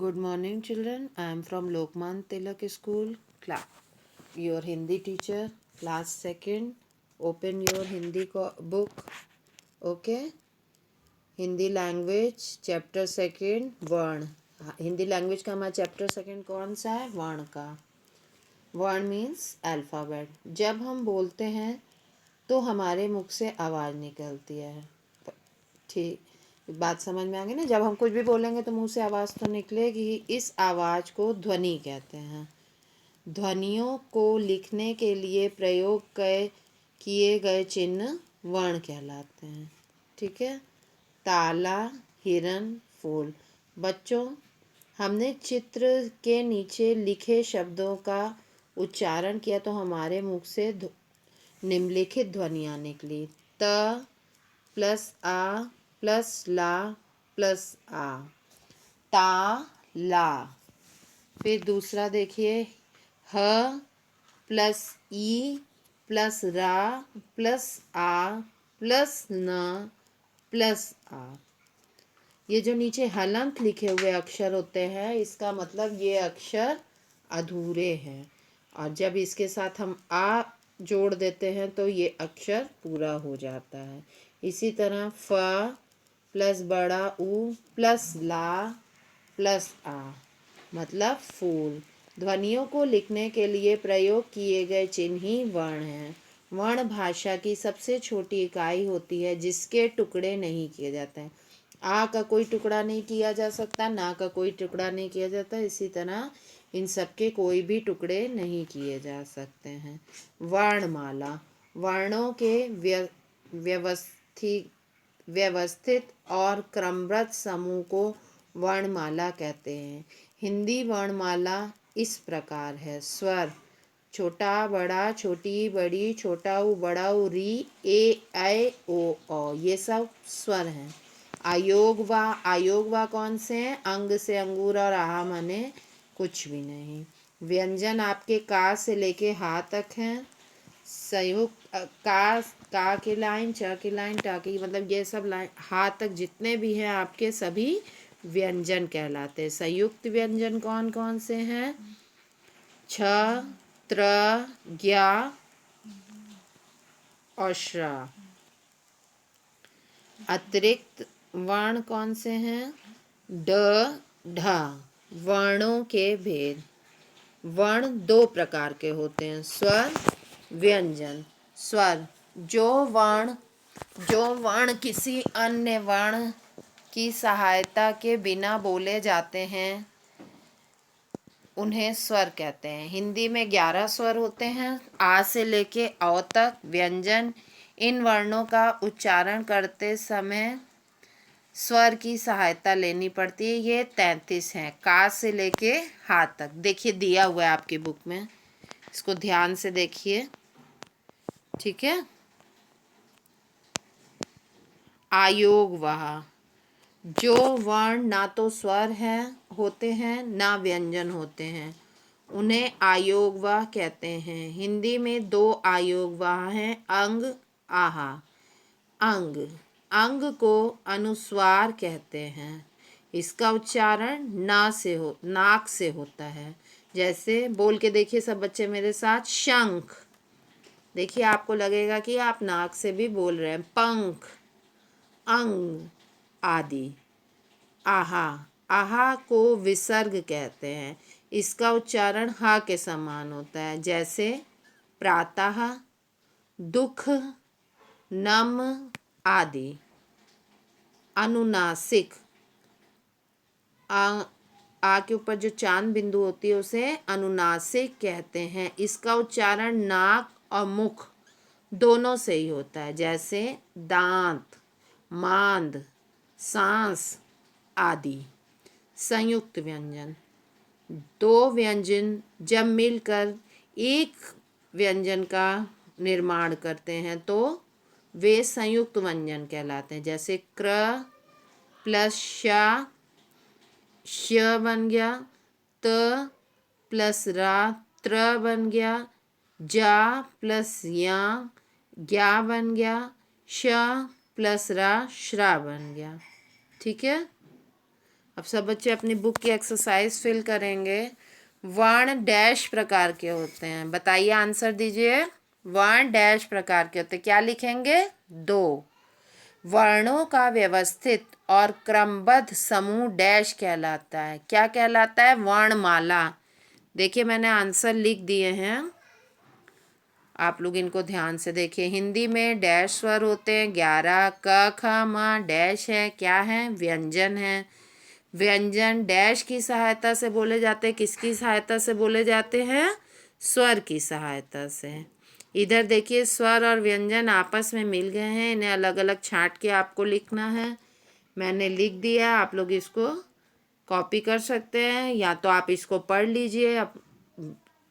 Good morning, children. I am from Lokman Tilak School, your Hindi teacher, class second. Open your Hindi book. Okay. Hindi language chapter second वर्ण. Hindi language का हमारा chapter second कौन सा है? वर्ण का. वर्ण मीन्स अल्फ़ाबेट. जब हम बोलते हैं तो हमारे मुख से आवाज़ निकलती है. ठीक, बात समझ में आ गई ना. जब हम कुछ भी बोलेंगे तो मुंह से आवाज़ तो निकलेगी. इस आवाज़ को ध्वनि कहते हैं. ध्वनियों को लिखने के लिए प्रयोग किए गए चिन्ह वर्ण कहलाते हैं. ठीक है. ताला, हिरन, फूल. बच्चों, हमने चित्र के नीचे लिखे शब्दों का उच्चारण किया तो हमारे मुख से निम्नलिखित ध्वनियाँ निकली. त प्लस आ प्लस ला प्लस आ. ता ला. फिर दूसरा देखिए, ह प्लस ई प्लस रा प्लस आ प्लस न प्लस आ. ये जो नीचे हलंत लिखे हुए अक्षर होते हैं, इसका मतलब ये अक्षर अधूरे हैं. और जब इसके साथ हम आ जोड़ देते हैं तो ये अक्षर पूरा हो जाता है. इसी तरह फ प्लस बड़ा ऊ प्लस ला प्लस आ मतलब फूल. ध्वनियों को लिखने के लिए प्रयोग किए गए चिन्ह ही वर्ण हैं. वर्ण भाषा की सबसे छोटी इकाई होती है जिसके टुकड़े नहीं किए जाते हैं. आ का कोई टुकड़ा नहीं किया जा सकता, ना का कोई टुकड़ा नहीं किया जाता. इसी तरह इन सब के कोई भी टुकड़े नहीं किए जा सकते हैं. वर्णमाला. वर्णों के व्यवस्थित और क्रमबद्ध समूह को वर्णमाला कहते हैं. हिंदी वर्णमाला इस प्रकार है. स्वर: छोटा बड़ा, छोटी बड़ी, छोटा ऊ बड़ा ऊ, री ए ऐ ओ औ. ये सब स्वर हैं. आयोग वा कौन से हैं? अंग से अंगूर और आहा माने कुछ भी नहीं. व्यंजन आपके का से लेके हा तक हैं. संयुक्त का की लाइन, च की लाइन, टा की, मतलब ये सब लाइन हा तक जितने भी हैं आपके सभी व्यंजन कहलाते हैं. संयुक्त व्यंजन कौन कौन से हैं? छ, त्र, ज्ञा और श्रा. अतिरिक्त वर्ण कौन से हैं? ड, ढ. वर्णों के भेद. वर्ण दो प्रकार के होते हैं: स्वर, व्यंजन. स्वर: जो वर्ण किसी अन्य वर्ण की सहायता के बिना बोले जाते हैं उन्हें स्वर कहते हैं. हिंदी में 11 स्वर होते हैं, आ से लेके औ तक. व्यंजन: इन वर्णों का उच्चारण करते समय स्वर की सहायता लेनी पड़ती है. ये 33 हैं, का से लेके हा तक. देखिए दिया हुआ है आपकी बुक में, इसको ध्यान से देखिए. ठीक है. आयोगवाह. जो वर्ण ना तो स्वर होते हैं ना व्यंजन होते हैं उन्हें आयोगवाह कहते हैं. हिंदी में दो आयोगवाह हैं: अंग, आहा. अंग को अनुस्वार कहते हैं. इसका उच्चारण नाक से होता है. जैसे बोल के देखिए सब बच्चे मेरे साथ. शंख. देखिए आपको लगेगा कि आप नाक से भी बोल रहे हैं. पंख, अंग आदि. आहा. आहा को विसर्ग कहते हैं. इसका उच्चारण हा के समान होता है. जैसे प्रातः, दुख, नम आदि. अनुनासिक. आ के ऊपर जो चांद बिंदु होती है उसे अनुनासिक कहते हैं. इसका उच्चारण नाक और मुख दोनों से ही होता है. जैसे दांत, मांद, सांस आदि. संयुक्त व्यंजन. दो व्यंजन जब मिलकर एक व्यंजन का निर्माण करते हैं तो वे संयुक्त व्यंजन कहलाते हैं. जैसे क्र प्लस शा, श बन गया. त प्लस रा, त्र बन गया. जा प्लस या, ज्ञा बन गया. श प्लस रा, श्रा बन गया. ठीक है. अब सब बच्चे अपनी बुक की एक्सरसाइज फिल करेंगे। वर्ण डैश प्रकार के होते हैं, बताइए, आंसर दीजिए। वर्ण डैश प्रकार के होते हैं, क्या लिखेंगे? 2। वर्णों का व्यवस्थित और क्रमबद्ध समूह डैश कहलाता है, क्या कहलाता है? वर्णमाला। देखिए मैंने आंसर लिख दिए हैं, आप लोग इनको ध्यान से देखिए। हिंदी में डैश स्वर होते हैं 11, क ख म डैश है, क्या है? व्यंजन है। व्यंजन डैश की सहायता से बोले जाते हैं, किसकी सहायता से बोले जाते हैं? स्वर की सहायता से। इधर देखिए स्वर और व्यंजन आपस में मिल गए हैं, इन्हें अलग अलग छांट के आपको लिखना है। मैंने लिख दिया, आप लोग इसको कॉपी कर सकते हैं, या तो आप इसको पढ़ लीजिए,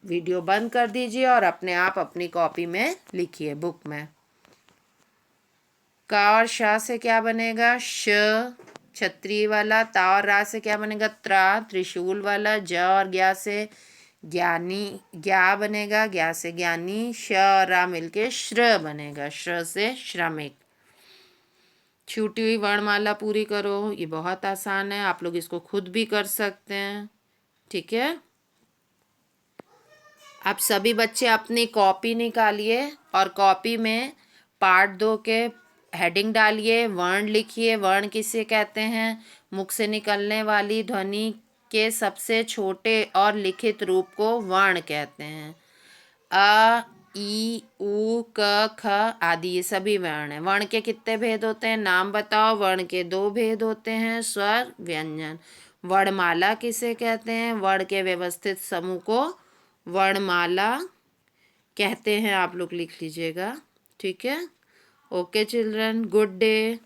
वीडियो बंद कर दीजिए और अपने आप अपनी कॉपी में लिखिए, बुक में। का और शा से क्या बनेगा? श, छतरी वाला। ता और रा से क्या बनेगा? त्रा, त्रिशूल वाला। ज और ज्ञा से ज्ञानी, ज्ञा बनेगा, ज्ञा से ज्ञानी। श और रा मिलके श्र बनेगा, श्र से श्रमिक। छूटी हुई वर्णमाला पूरी करो, ये बहुत आसान है, आप लोग इसको खुद भी कर सकते हैं, ठीक है। आप सभी बच्चे अपनी कॉपी निकालिए और कॉपी में पार्ट 2 के हेडिंग डालिए, वर्ण लिखिए। वर्ण किसे कहते हैं? मुख से निकलने वाली ध्वनि के सबसे छोटे और लिखित रूप को वर्ण कहते हैं। अ, ई, उ, क, ख आदि ये सभी वर्ण हैं। वर्ण के कितने भेद होते हैं? नाम बताओ। वर्ण के 2 भेद होते हैं, स्वर, व्यंजन। वर्णमाला किसे कहते हैं? वर्ण के व्यवस्थित समूह को वर्णमाला कहते हैं, आप लोग लिख लीजिएगा, ठीक है। Okay children, good day.